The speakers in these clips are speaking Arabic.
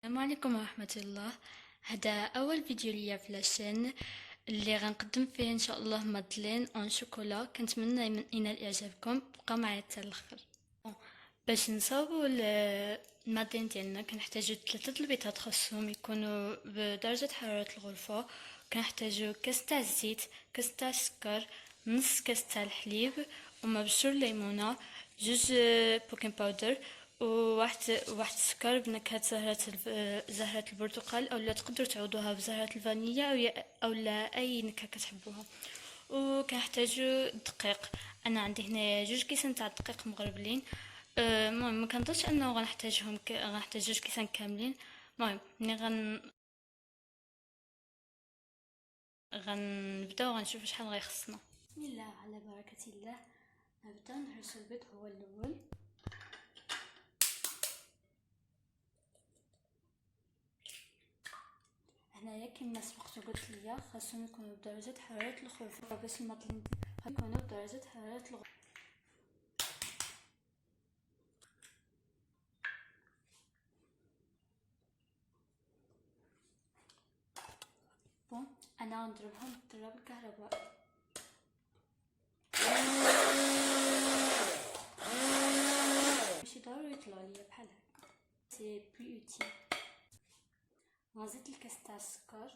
السلام عليكم ورحمة الله. هذا أول فيديو ليا في لاشين اللي غنقدم فيه إن شاء الله مادلين اون شوكولا. كنتمنى ينال إعجابكم، بقاو معايا حتى الآخر. باش نصاوبو المادلين ديالنا كنحتاجو 3 البيضات، خاصهم يكونوا بدرجة حرارة الغرفة. كنحتاجو كاس تاع الزيت، كاس تاع السكر، نص كاس تاع الحليب، ومبشور ليمونة، جوج بوكين باودر، وواحد السكر بنكهة زهرة البرتقال، اولا تقدروا تعوضوها بزهرة الفانيليا اولا اي نكهة كتحبوها. وكنحتاجو دقيق. انا عندي هنا 2 كيسان تاع الدقيق مغربلين. المهم ما كنظنش انه غنحتاج 2 كيسان كاملين. المهم ملي غنبداو غنشوفو شحال غيخصنا. بسم الله على بركة الله. نبدا نهرسو البيض هو الاول. هنايا كما سبقت قلت ليا خاصهم يكونوا بدرجة حرارة الغرفة باش المطلين يكونوا بدرجة حرارة الغرفة. بون انا غنضربهم بالضرب الكهربائي. ماشي ضروري يطلعوا ليا بحال هكا، سي بلو اوتيل. غنزيد الكاس تاع السكر،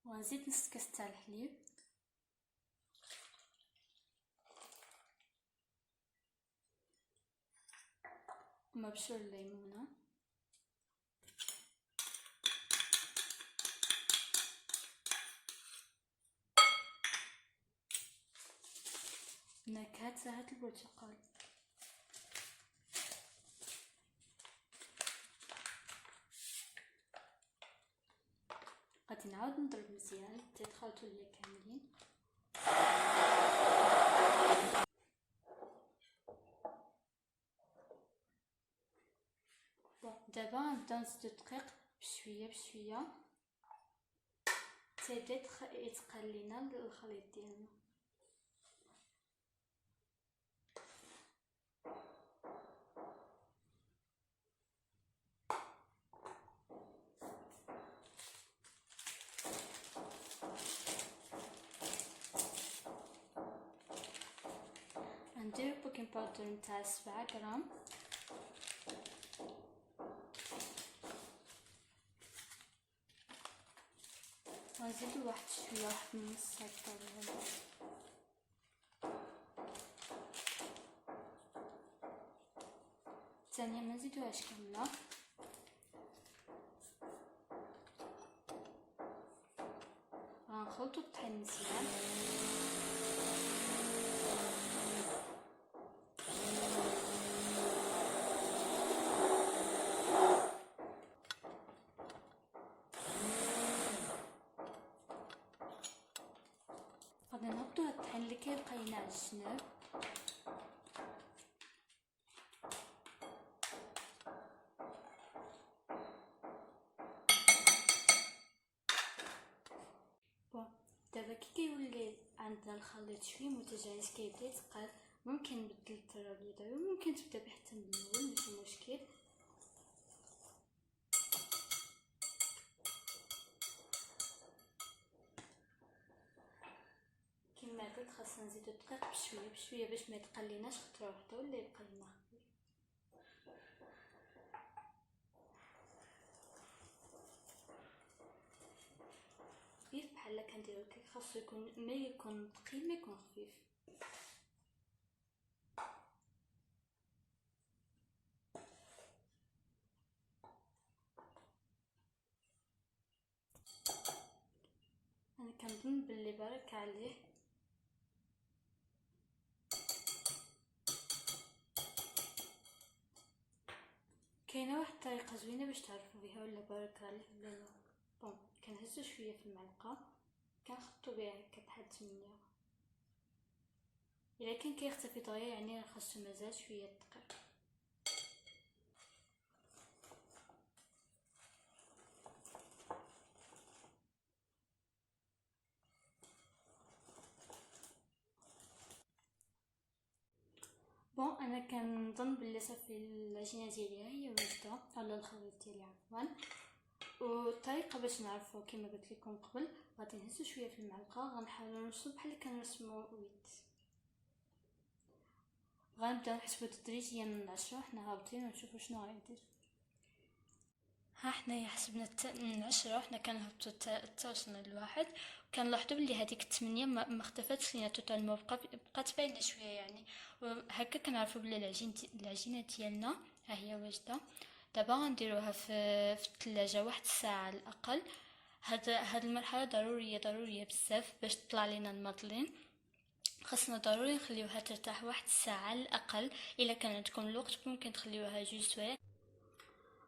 وغنزيد نص كاس تاع الحليب، ومبشور الليمونه، نكهة زهرة البرتقال. غادي نعاود نضرب مزيان حتى يتخلطوا ليا كاملين. دابا نبدا نزيد الدقيق بشويه بشويه حتى يبدا يتقل لينا الخليط ديالنا. ندير بوكين باودر نتاع 7 غرام، ونزيد واحد شويه، واحد نص هكا. ثانيه ما نزيدوهاش كامله. غنخلطو الطحين مزيان. غادي نهبطو هاد الطحين اللي كيبقى لينا على الجناب. دابا كي كيولي عندنا الخليط شويه متجانس كيبدا يتقاد، ممكن نبدل التراب اليدوي، ممكن تبدا به حتى من الاول، ماشي مشكل. كما قلت خاصنا نزيدو الدقيق بشويه بشويه باش ما يتقليناش خطره وحده ولا يبقى لنا خفيف. خفيف بحال كنديرو الكيك، خاصو يكون ما يكون ثقيل ما يكون خفيف. انا كنظن باللي بارك عليه. كاينه واحد الطريقه زوينه باش تعرفوا بها ولا بارك عليه ولا لا. بون كنهزو شويه في المعلقه، كنخطو بها هكا بحال 8. الا كان كيختفي دغيا يعني خاصو مازال شويه دقيق. بون انا كنظن بلي صافي العجينه ديالي هي واجده ولا الخليط ديالي عفوا. والطريقه باش نعرفو كما قلت لكم قبل، غادي نهزو شويه في المعلقه، غنحاولوا نرسمو بحال اللي كنرسمو ويت. غنبداو نحسبو تدريجيا من 10 حنا هابطين ونشوفو شنو غيدير. ها حنايا حسبنا من 10 حنا كنهبطو حتى وصلنا لواحد، وكنلاحظوا بلي هذيك 8 ما اختفتش لينا توتالمون، بقات باينه شويه يعني. وهكا كنعرفوا بلي العجينه ديالنا ها هي واجده. دابا غنديروها في الثلاجه واحد الساعه على الاقل. هاد المرحله ضروريه بزاف باش تطلع لينا المادلين. خاصنا ضروري نخليوها ترتاح واحد الساعه على الاقل. الا كان عندكم الوقت ممكن تخليوها 2 سوايع.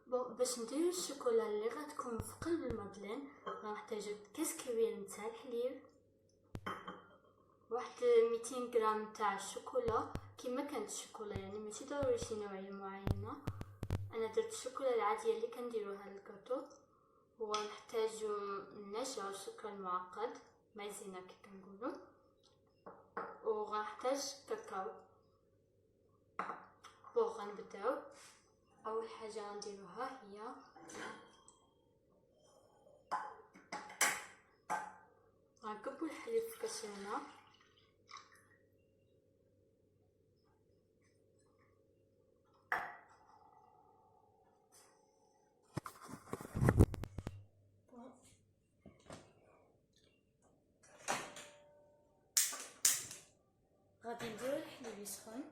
بون باش نديرو الشوكولا اللي غتكون في قلب المادلين غنحتاجو كاس كبير نتاع الحليب، واحد 200 غرام تاع الشوكولا كيما كانت الشوكولا، يعني ماشي ضروري شي نوعيه معينه. انا درت الشوكولا العاديه اللي كنديروها للكاطو. ونحتاجو النشا والسكر المعقد مايزينا كي كنقولوا، وغنحتاج كاكاو. بون غنبداو. اول حاجه غنديروها هي غنكبو الحليب في كاسرونه، غادي نديرو الحليب يسخن.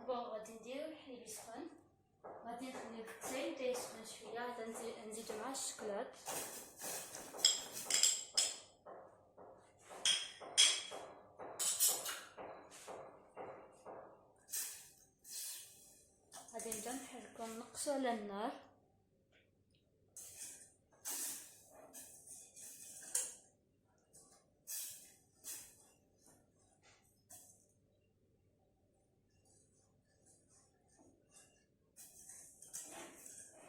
بون غادي نديرو الحليب يسخن، غادي نخليوه حتى يبدا يسخن شويه، عاد نزيدو معاه الشكلاط. غادي نبدا نحركو نقصو على النار.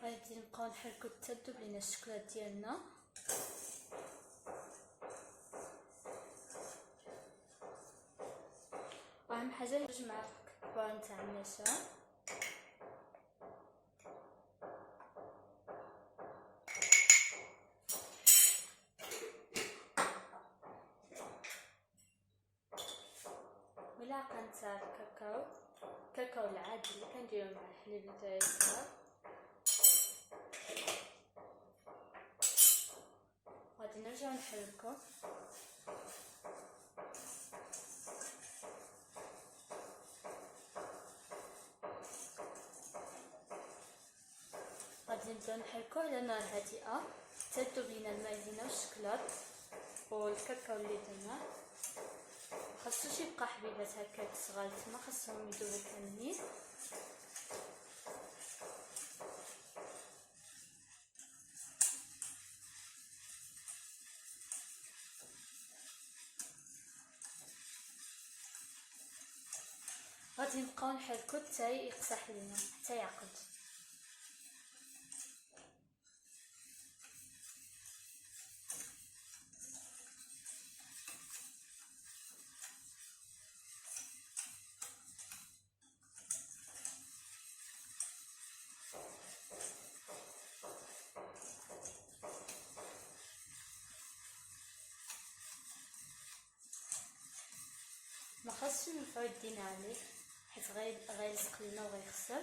غادي نبقاو نحركو حتى تذوب لينا الشكلاط ديالنا. واهم حاجه 2 معالق كبار نتاع النشا. ملعقه نتاع الكاكاو العادي اللي كنديرو مع الحليب تاع الكاكاو. غادي نرجعو نحركو. غادي نبداو نحركو على نار هادئه حتى تذوب لينا المايزينا والشكلاط والكاكاو اللي درناه. خاصوش يبقى حبيبات هكاك صغار تما، خاصهم يذوبو كاملين. غادي نبقاو نحركو حتى يقصح لينا حتى يعقد. ما خاصش نرفعو يدينا عليه حيت غيلصق لينا وغيخسر.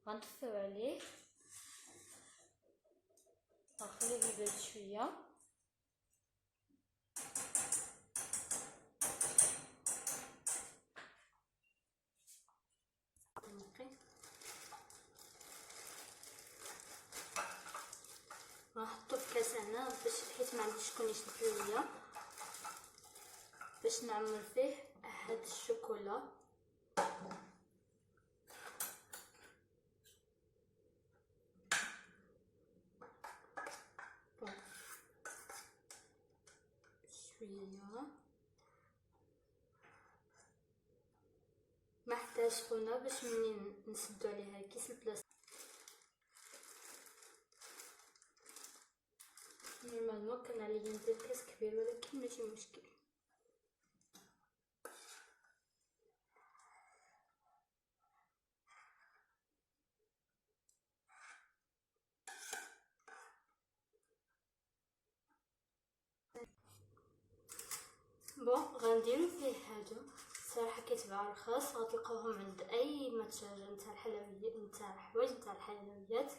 غنطفيو عليه ونخليه يبرد شويه. غنحطو في كاس هنا باش حيت ما عنديش شكون يشد ليا باش نعمر فيه هاد الشوكولا. شويه ما حتاش سخونه باش منين نسدو عليها كيس البلاصه. نورمالمون كان عليا ندير كاس كبير ولكن ماشي مشكل. بون غنديرو فيه هادو صراحه كيتباعو رخاص، غتلقاوهم عند اي متجر نتاع الحلويات نتاع حوايج نتاع الحلويات،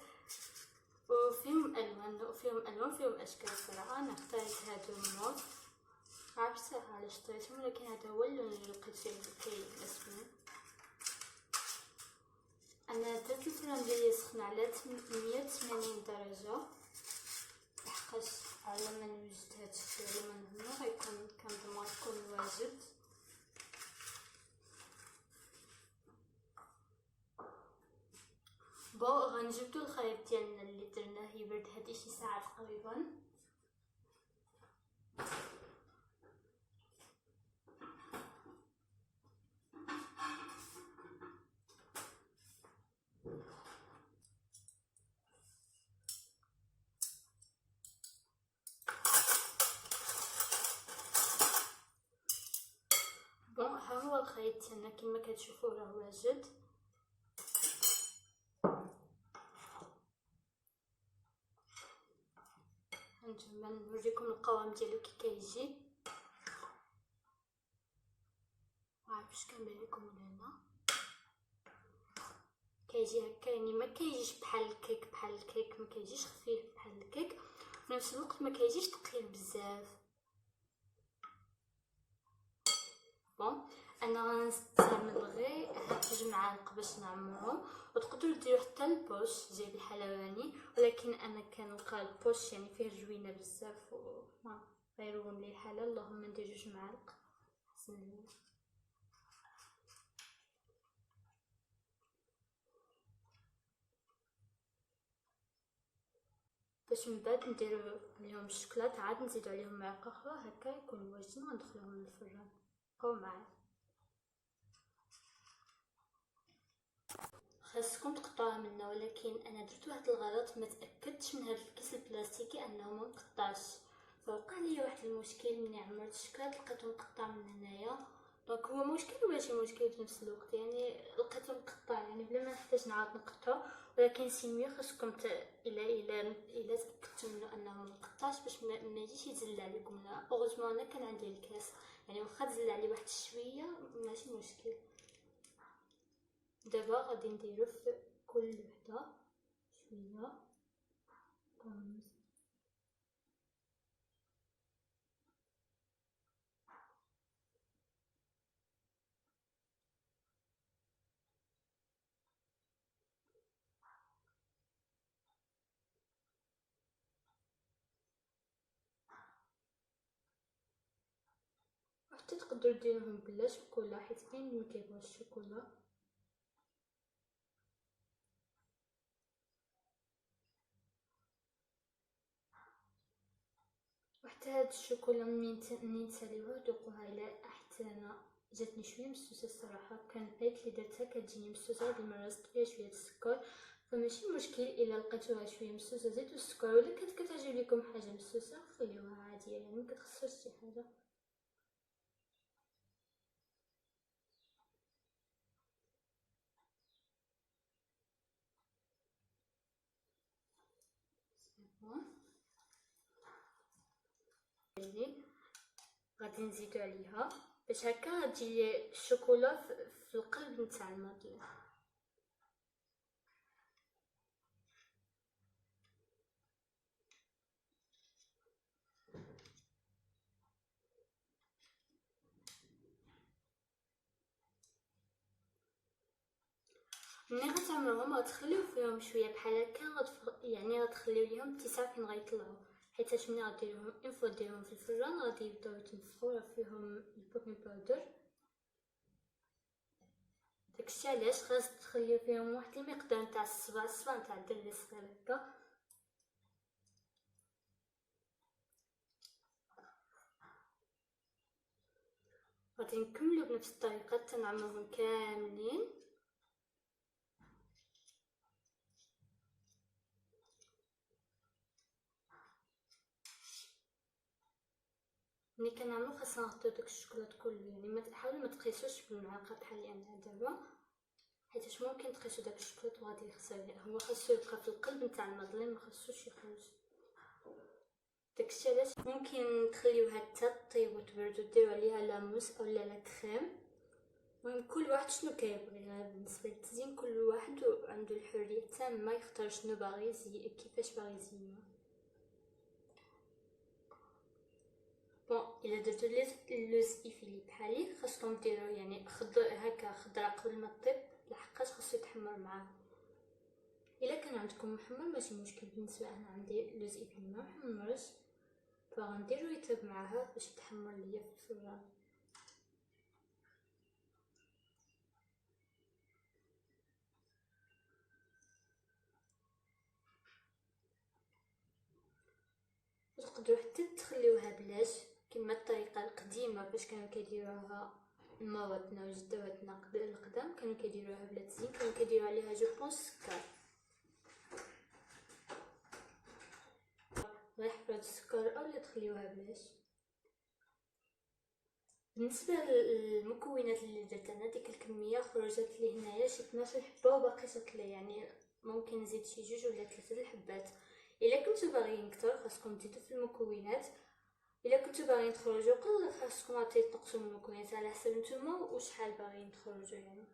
وفيهم الوان فيهم اشكال. صراحه انا اختاريت هادو الموف، عرفتها علاش شريتهم، ولكن هذا هو اللون اللي لقيت فيه كيناسبني. انا درت الفران ديالي سخن على 180 درجه لحقاش على ما نوجد هادشي، على ما نهضرو غيكون كنضمن يكون واجد. بون غنجبدو الخليط ديالنا اللي درناه يبرد هادي شي ساعه تقريبا. بون ها هو الخليط ديالنا كما كتشوفوا راه واجد. هانتوما نوريكم القوام ديالو كي كيجي، عارفاش كنبان لكم هنا كيجي هكا، يعني ما كيجيش بحال الكيك ما كيجيش خفيف بحال الكيك، في نفس الوقت ما كيجيش ثقيل بزاف. بون انا غنستعمل غير هاد 2 معالق باش نعمرهم، وتقدروا ديروا حتى البوش ديال الحلواني، ولكن انا كنلقى البوش يعني فيه الجوينه بزاف وما غيرون لي الحاله. اللهم ندير 2 معالق حسن ليا. باش من بعد نديرو عليهم الشوكولاط، عاد نزيدو عليهم معلقه اخرى هكا يكونوا واجدين، وندخلوهم للفران. بقاو معايا. خاصكم تقطعوها منا، ولكن انا درت واحد الغلط، ما تاكدتش من هذا الكيس البلاستيكي انه ما مقطعش، فوقع لي واحد المشكل ملي عمرت الشوكولاط لقيته مقطع من هنايا. دونك هو مشكل وماشي مشكل في نفس الوقت، يعني لقيته مقطع يعني بلا ما نحتاج نعاود نقطعو، ولكن سي خاصكم الا تاكدتوا منه انه ما مقطعش باش ما يجيش يتزلع لكم. لا اوغوزمون انا كان عندي الكاس، يعني واخا تزلع لي واحد شويه ماشي مشكل. دابا غادي نديرو في كل وحده شويه طنز. حتى تقدروا ديروهم بلا شوكولا، حيت كاين اللي كيبغي الشوكولا. وحتى هاد الشوكولا منين تساليوها ذوقوها، الا حتى انا جاتني شويه مسوسه الصراحه، كان البيت اللي درتها كتجيني مسوسه، هاد المره زدت فيها شويه السكر، فماشي مشكل الا لقيتوها شويه مسوسه زيدوا السكر، ولا كتعجب لكم حاجه مسوسه خليوها عاديه، يعني ما كتخسرش شي حاجه. غادي نزيدو عليها باش هكا غتجي الشوكولا في القلب نتاع الماكله. ملي غتعملوهم غتخليو فيهم شويه بحال هكا، يعني غتخليو ليهم اتساع فين غيطلعوا، حيت ملي غديروهم اون فوا ديرهم في الفران غادي يبداو يتنفخوا، راه فيهم البيكين باودر. داكشي علاش خاص تخليو فيهم واحد المقدار نتاع الصباع نتاع الدري صغير هكا. غادي نكملو بنفس الطريقه حتى نعملوهم كاملين. ملي كنعملو خاصنا نغطيو داك الشوكولات كله، يعني ما تحاولوا ما تقيسوش بالمعلقه بحال انا دابا، حيت ممكن تقيسو داك الشوكولات وغادي يخسر. هو خاصو يبقى في القلب نتاع المادلين، ما خاصوش يخرج. داكشي علاش ممكن تخليوها حتى طيب وتبرد وديروا عليها لاموس اولا لا كريم. المهم كل واحد شنو كيبغي. بالنسبه للتزيين كل واحد عنده الحريه تامه يختار شنو باغي كيفاش باغي يزينو. بون الا درتو اللوز ايفيلي بحالي خاصكم ديروا يعني هكا خضره قبل ما طيب، لحقاش خاصو يتحمر معاه. الا كان عندكم محمر ماشي مشكل، بالنسبه انا عندي لوز ايفيلي ما محمرش فغنديرو يطيب معاها باش يتحمر ليا في الفران. تقدروا حتى تخليوها بلاش كما الطريقه القديمه باش كانوا كيديروها مواتنا وجداتنا القدام، كانوا كيديروها بلا تزيين، كانوا كيديروا عليها جو بونس سكر. غير حبات السكر اولا تخليوها بلاش. بالنسبه للمكونات اللي درت انا ديك الكميه خرجت لي هنايا شي 12 حبه وباقي شكلي، يعني ممكن نزيد شي 2 ولا 3 الحبات. الا كنتو باغيين كتر خاصكم تزيدوا في المكونات، الا كنتو باغيين تخرجوا قل خاصكم عاد تنقصوا من المكونات على حسب نتوما وشحال باغيين تخرجوا. يعني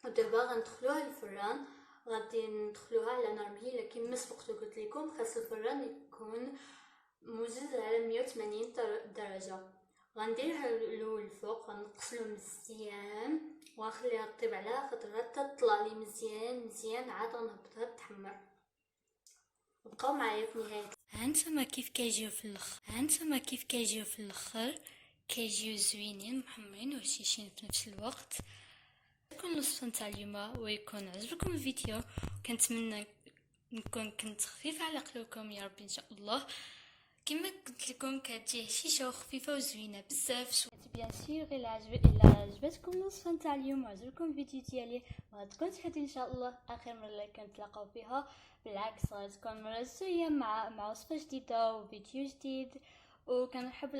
ودابا غندخلوها للفران، غادي ندخلوها على نار مهيله كما سبقت قلت لكم. خاص الفران يكون موجد على 180 درجه. غنديرها الاول الفوق، غنقصلو مزيان وغنخليها طيب على خطره حتى تطلع لي مزيان عاد غنهبطها تحمر. بقاو معايا في نهايه. هانتوما كيف كيجيو في الاخر كيجيو زوينين محمرين وهشيشين في نفس الوقت. يكون الوصفه نتاع اليوم ويكون عجبكم الفيديو، كنتمنى نكون كنت خفيفه على قلوبكم يا ربي ان شاء الله. كما قلت لكم كتجي هشيشه وخفيفه وزوينه بزاف. بيان سور الا عجبتكم الوصفه نتاع اليوم وعجبكم الفيديو ديالي ما تكونش هذه ان شاء الله اخر مره كنتلاقاو فيها، بالعكس غتكون مره جايه مع وصفه جديده وفيديو جديد. وكنرحب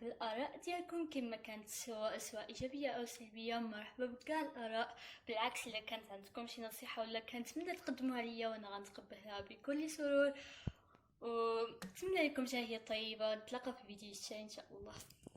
بالاراء ديالكم كما كانت سواء ايجابيه او سلبيه، مرحبا بكاع الاراء. بالعكس الا كانت عندكم شي نصيحه ولا كنتمنى تقدموها ليا وانا غنتقبلها بكل سرور. ونتمنى لكم شهية طيبة، نتلاقى في فيديو الجاي ان شاء الله.